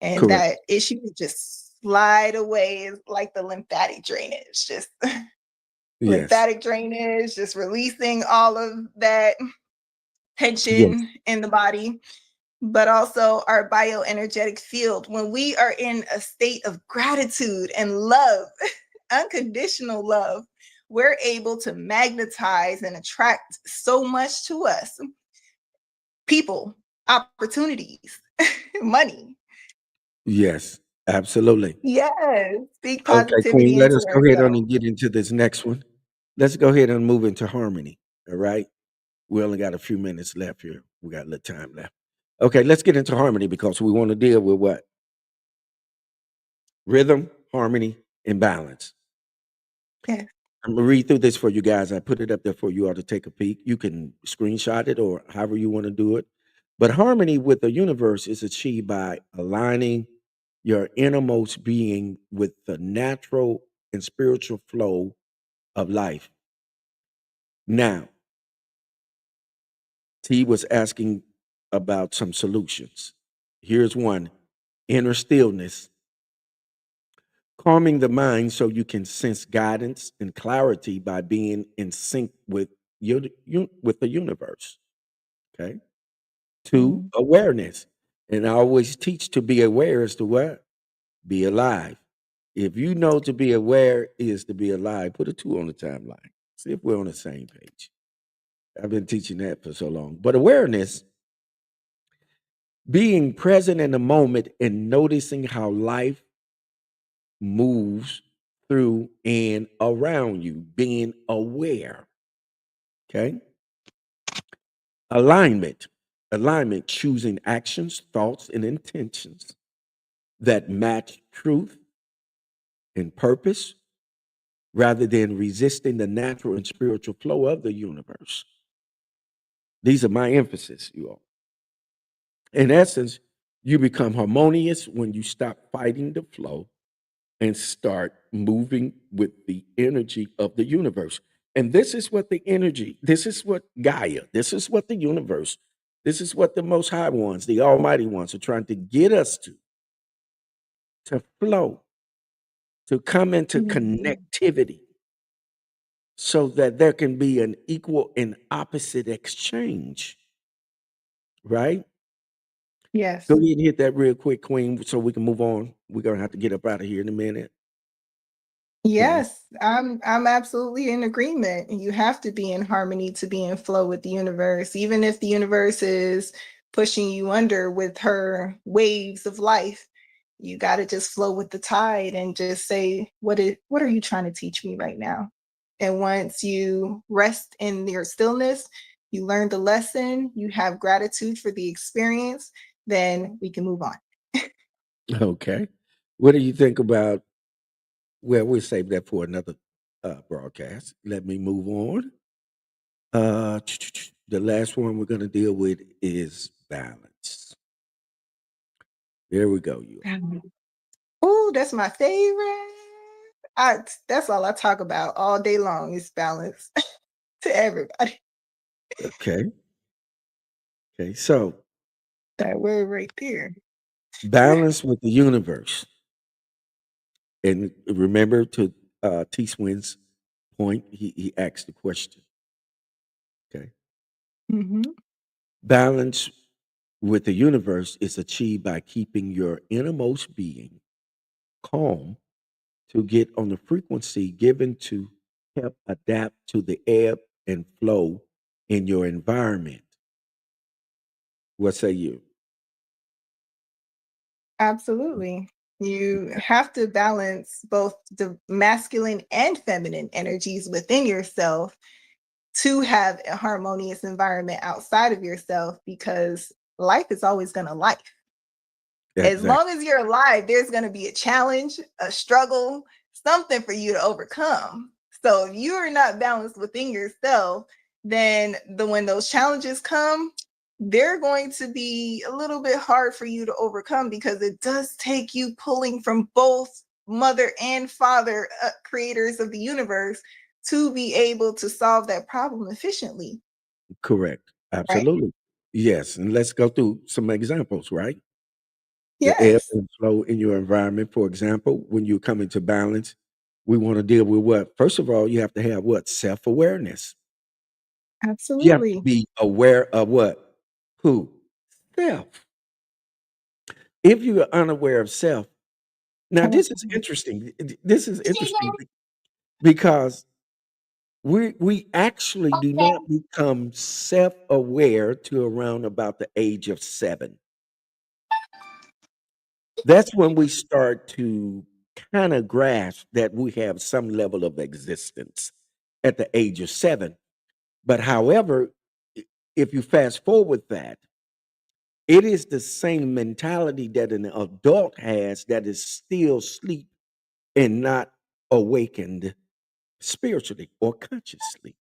And Correct. that issue would just slide away like the lymphatic drainage, just Yes. lymphatic drainage, just releasing all of that Yes. tension in the body, but also our bioenergetic field. When we are in a state of gratitude and love, unconditional love, we're able to magnetize and attract so much to us: people, opportunities, money. Yes. Absolutely. Yes, speak Okay, Queen, positivity let into us go ahead on ourselves. and get into this next one. Let's go ahead and move into harmony. All right. We only got a few minutes left here. We got a little time left. Okay, let's get into harmony because we want to deal with what? Rhythm, harmony, and balance. Yes. I'm gonna read through this for you guys. I put it up there for you all to take a peek. You can screenshot it or however you want to do it. But harmony with the universe is achieved by aligning your innermost being with the natural and spiritual flow of life. Now, T was asking about some solutions. Here's one: inner stillness, calming the mind so you can sense guidance and clarity by being in sync with with the universe. Okay. Two, Mm. awareness. And I always teach to be aware is to what? Be alive. If you know to be aware is to be alive, put a two on the timeline. See if we're on the same page. I've been teaching that for so long. But awareness, being present in the moment and noticing how life moves through, and around you, being aware. Okay. Alignment. Alignment, choosing actions, thoughts, and intentions that match truth and purpose rather than resisting the natural and spiritual flow of the universe. These are my emphasis, you all. In essence, you become harmonious when you stop fighting the flow and start moving with the energy of the universe. And this is what the energy, this is what Gaia, this is what the universe, this is what the most high ones, the almighty ones are trying to get us to flow, to come into Mhm. connectivity so that there can be an equal and opposite exchange, right? Go Yes. ahead and hit that real quick, Queen, so we can move on. We're gonna have to get up out of here in a minute. Queen. Yes, I'm absolutely in agreement. You have to be in harmony to be in flow with the universe, even if the universe is pushing you under with her waves of life. You got to just flow with the tide and just say, what are you trying to teach me right now? And once you rest in your stillness, you learn the lesson, you have gratitude for the experience, then we can move on. Okay. What do you think about, well, we'll save that for another broadcast. Let me move on. The last one we're going to deal with is balance. There we go, you. Oh, that's my favorite. That's all I talk about all day long is balance to everybody. Okay. Okay. So, That word right there. balance with the universe. And remember to T Swin's point, he asked the question. Okay. Mhm. Balance with the universe is achieved by keeping your innermost being calm to get on the frequency given to help adapt to the ebb and flow in your environment. What say you? Absolutely. You have to balance both the masculine and feminine energies within yourself to have a harmonious environment outside of yourself because life is always going to life. As Exactly. long as you're alive, there's going to be a challenge, a struggle, something for you to overcome. So if you are not balanced within yourself, then when those challenges come, they're going to be a little bit hard for you to overcome because it does take you pulling from both mother and father creators of the universe to be able to solve that problem efficiently. Correct. Right? Absolutely. Yes. And let's go through some examples, right? The ebb Yes, and flow in your environment. For example, when you come into balance, we want to deal with what? First of all, you have to have what? Self awareness. You have to absolutely. be aware of what? Who? Self. If you are unaware of self, now this is interesting. This is interesting because we actually do not become self aware to around about the age of 7. That's when we start to kind of grasp that we have some level of existence at the age of 7. But however, if you fast forward that, it is the same mentality that an adult has that is still asleep and not awakened spiritually or consciously.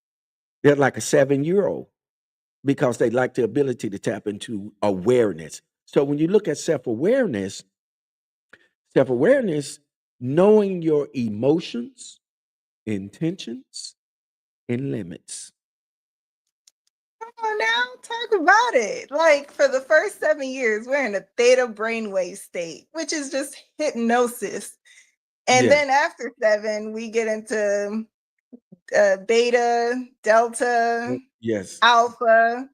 They're like a 7-year old because they lack the ability to tap into awareness. So when you look at self awareness, knowing your emotions, intentions, and limits. Come on now, talk about it. Like for the first 7 years, we're in a theta brainwave state, which is just hypnosis. And Yes, then after 7, we get into beta, delta, yes, alpha,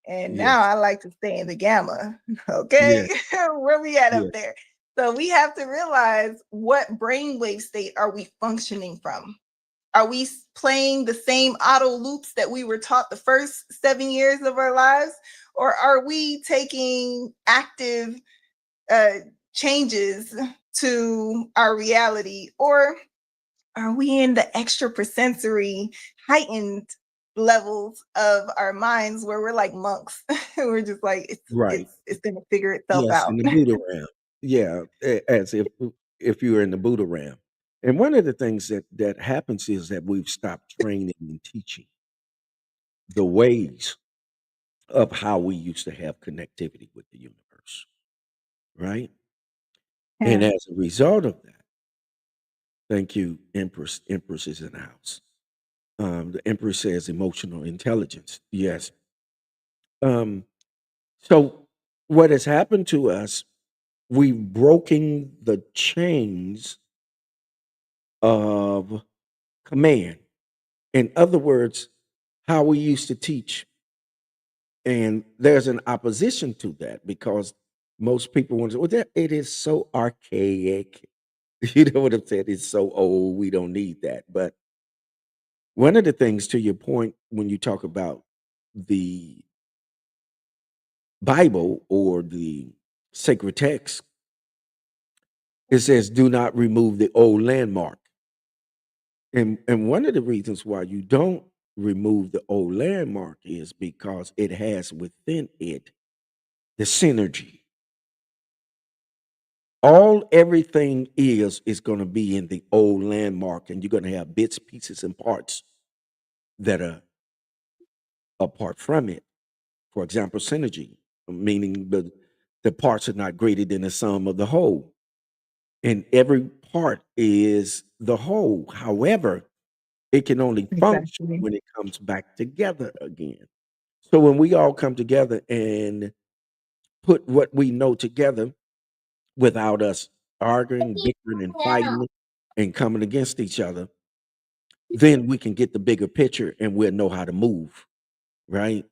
and now yes, I like to stay in the gamma. Okay, yes, where we at up yes. there? So we have to realize what brainwave state are we functioning from? Are we playing the same auto loops that we were taught the first 7 years of our lives? Or are we taking active uh, changes to our reality? Or are we in the extra sensory heightened levels of our minds where we're like monks? We're just like Right. it's gonna figure itself Yes, in out. the Buddha realm. Yeah, as if you were in the Buddha realm. And one of the things that happens is that we've stopped training and teaching the ways of how we used to have connectivity with the universe, right? And Yeah. as a result of that, thank you, Empress. Empress is in the house. The Empress says emotional intelligence. Yes. Um, so what has happened to us, we've broken the chains of command. In other words, how we used to teach. And there's an opposition to that because most people want to say, well, that it is so archaic. You know what I'm saying? It's so old. We don't need that. But one of the things, to your point, when you talk about the Bible or the sacred text, it says, do not remove the old landmark. And one of the reasons why you don't remove the old landmark is because it has within it the synergy. All everything is going to be in the old landmark, and you're going to have bits, pieces, and parts that are apart from it. For example, synergy, meaning the parts are not greater than the sum of the whole, and every part is the whole. However, it can only function Exactly. when it comes back together again. So when we all come together and put what we know together without us arguing, bickering, and fighting and coming against each other, then we can get the bigger picture and we'll know how to move, right?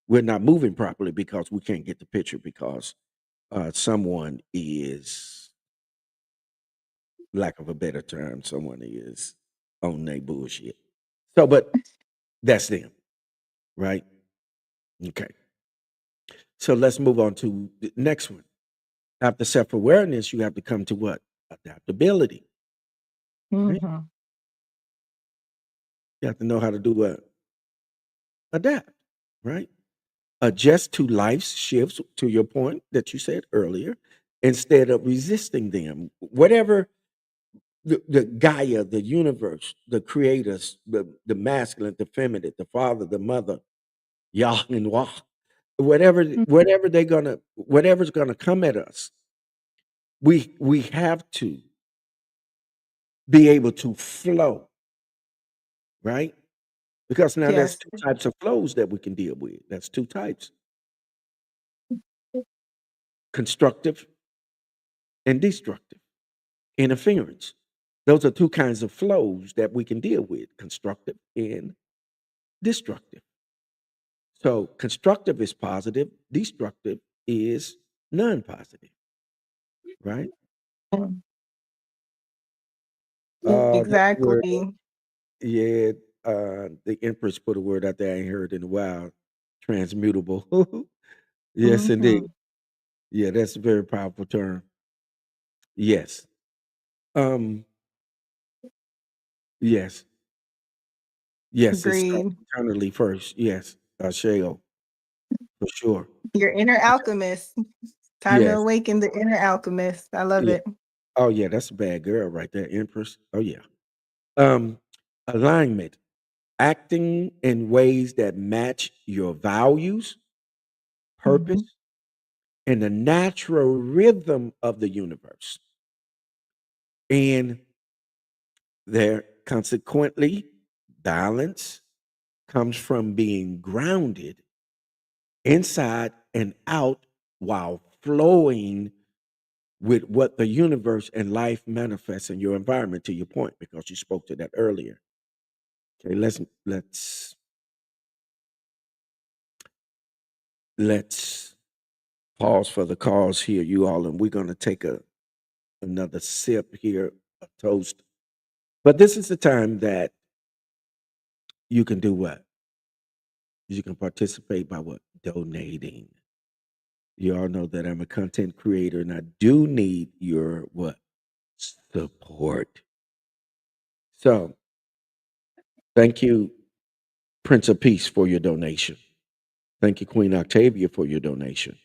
We're not moving properly because we can't get the picture because someone is, lack of a better term, someone is on their bullshit. So, but that's them, right? Okay. So let's move on to the next one. After self awareness, you have to come to what? Adaptability, right? Hmm. You have to know how to do what? Adapt, right? Adjust to life's shifts, to your point that you said earlier, instead of resisting them. Whatever the Gaia, the universe, the creators, the masculine, the feminine, the father, the mother, Yah and Wah, whatever's gonna come at us, we have to be able to flow, right? Because now there's Yes. two types of flows that we can deal with. That's two types: constructive and destructive interference. Those are two kinds of flows that we can deal with: constructive and destructive. So, constructive is positive, destructive is non positive, right? Mm. That word, Exactly. yeah, the Empress put a word out there I ain't heard in a while: transmutable. Yes, indeed. Hmm. Yeah, that's a very powerful term. Yes. Um, yes. Yes, it starts Agreed. internally first. Yes, Shale, for sure. Your inner alchemist. Time to Yes. awaken the inner alchemist. I love Yeah. it. Oh, yeah, that's a bad girl right there, Empress. Oh, yeah. Um, alignment, acting in ways that match your values, Hmm. purpose, and the natural rhythm of the universe. And there, consequently, balance comes from being grounded inside and out while flowing with what the universe and life manifests in your environment, to your point, because you spoke to that earlier. Okay, let's pause for the cause here, you all, and we're gonna take another sip here, a toast. But this is the time that you can do what? You can participate by what? Donating. You all know that I'm a content creator and I do need your what? Support. So thank you, Prince of Peace, for your donation. Thank you, Queen Octavia, for your donation.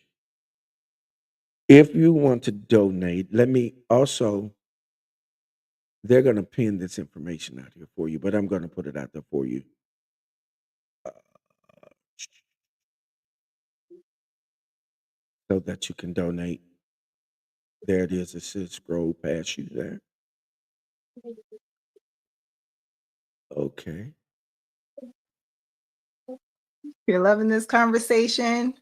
If you want to donate, let me also, they're going to pin this information out here for you, but I'm going to put it out there for you. Uh, so that you can donate. There it is. It should scroll past you there. Okay. If you're loving this conversation,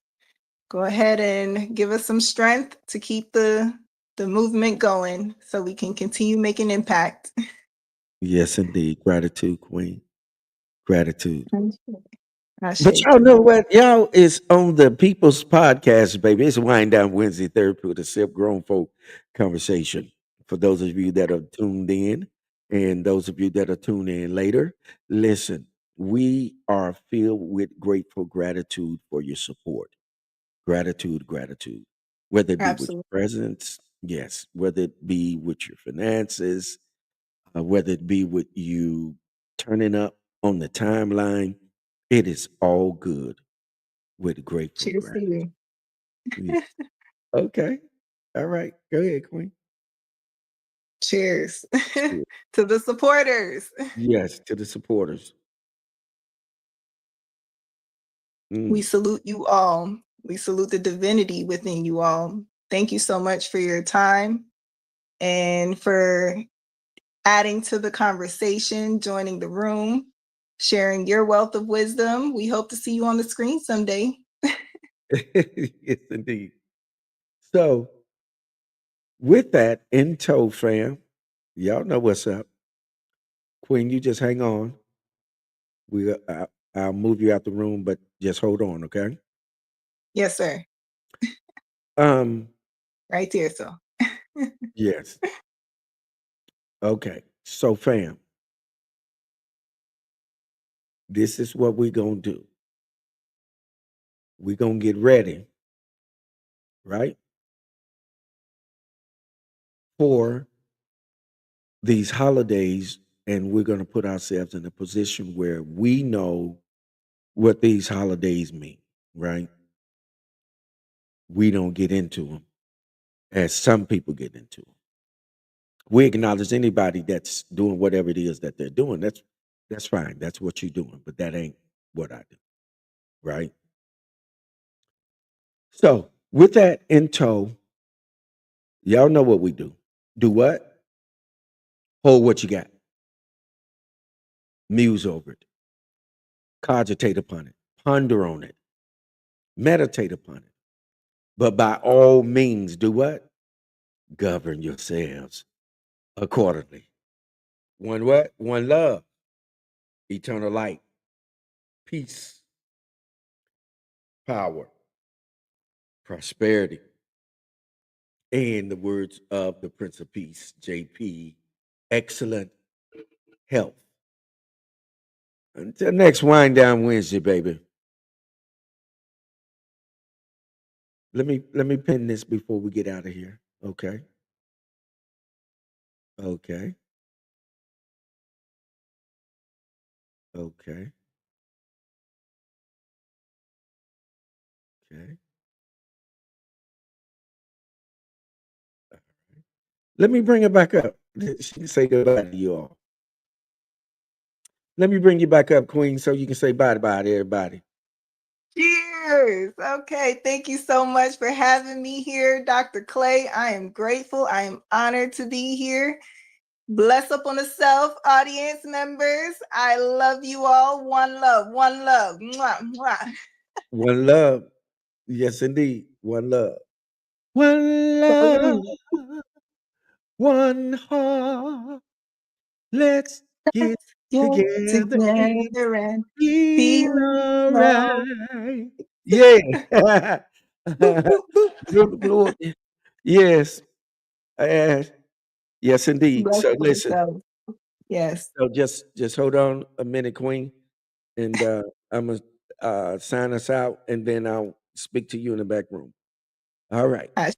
go ahead and give us some strength to keep the movement going so we can continue making impact. Yes, indeed. Gratitude, Queen. Gratitude. I But shake y'all know you. what? Y'all is on the People's Podcast, baby. It's Wind Down Wednesday Therapy with a Sip Grown Folk Conversation. For those of you that are tuned in and those of you that are tuned in later, listen, we are filled with grateful gratitude for your support. Gratitude, gratitude. Whether it be with Absolutely. your presence, yes. Whether it be with your finances, whether it be with you turning up on the timeline, it is all good with grateful Cheers to gratitude. you. Yeah. Okay. All right. Go ahead, Queen. Cheers Cheers. to the supporters. Yes, to the supporters. We Mm. salute you all. We salute the divinity within you all. Thank you so much for your time and for adding to the conversation, joining the room, sharing your wealth of wisdom. We hope to see you on the screen someday. Yes, indeed. So, with that in tow, fam, y'all know what's up. Queen, you just hang on. I'll move you out the room, but just hold on, okay? Yes, sir. Um, Right there, so. yes. Okay. So, fam, this is what we're gonna do. We're gonna get ready, right? For these holidays, and we're gonna put ourselves in a position where we know what these holidays mean, right? We don't get into them as some people get into them. We acknowledge anybody that's doing whatever it is that they're doing. That's fine. That's what you're doing, but that ain't what I do, right? So with that in tow, y'all know what we do. Do what? Hold what you got. Muse over it. Cogitate upon it. Ponder on it. Meditate upon it. But by all means, do what? Govern yourselves accordingly. One what? One love, eternal light, peace, power, prosperity, and the words of the Prince of Peace, JP, excellent health. Until next Wind Down Wednesday, baby. Let me pin this before we get out of here. Okay. Okay. Okay. Okay. Let me bring it back up. She can say goodbye to you all. Let me bring you back up, Queen, so you can say bye bye to everybody. Cheers. Okay. Thank you so much for having me here, Dr. Clay. I am grateful. I am honored to be here. Bless up on the self, audience members. I love you all. One love. One love. Mwah, mwah. One love. Yes, indeed. One love. One love. Salute. One heart. Let's get Get together and together and feel feel all love. right. Yeah. Woo, woo, woo. Glory. Yes. Uh, yes, indeed. Bless So on listen. yourself. Yes. So just hold on a minute, Queen, and I'm gonna sign us out, and then I'll speak to you in the back room. All right. I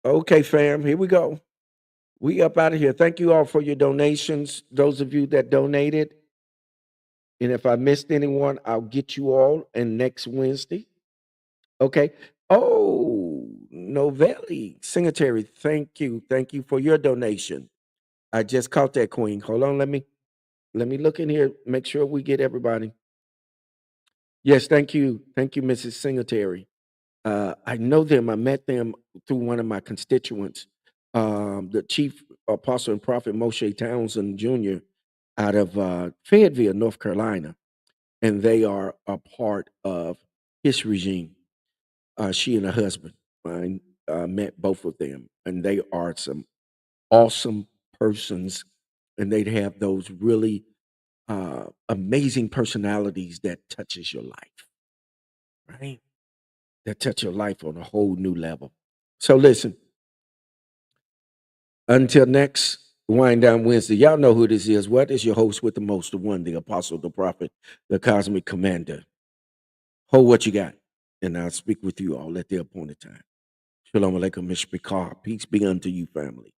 Okay, fam. Here we go. We up out of here. Thank you all for your donations. Those of you that donated. And if I missed anyone, I'll get you all in next Wednesday. Okay. Oh, Novelli, Singletary, thank you. Thank you for your donation. I just caught that, Queen. Hold on, let me look in here, make sure we get everybody. Yes, thank you. Thank you, Mrs. Singletary. I know them. I met them through one of my constituents, the chief apostle and prophet Moshe Townsend Jr. out of Fayetteville, North Carolina, and they are a part of his regime. She and her husband. I met both of them, and they are some awesome persons, and they'd have those really amazing personalities that touches your life, right? That touch your life on a whole new level. So listen, until next Wind Down Wednesday, y'all know who this is. What is your host with the most, the one, the apostle, the prophet, the cosmic commander? Hold what you got, and I'll speak with you all at the appointed time. Shalom Aleichem, Mishpachah. Peace be unto you, family.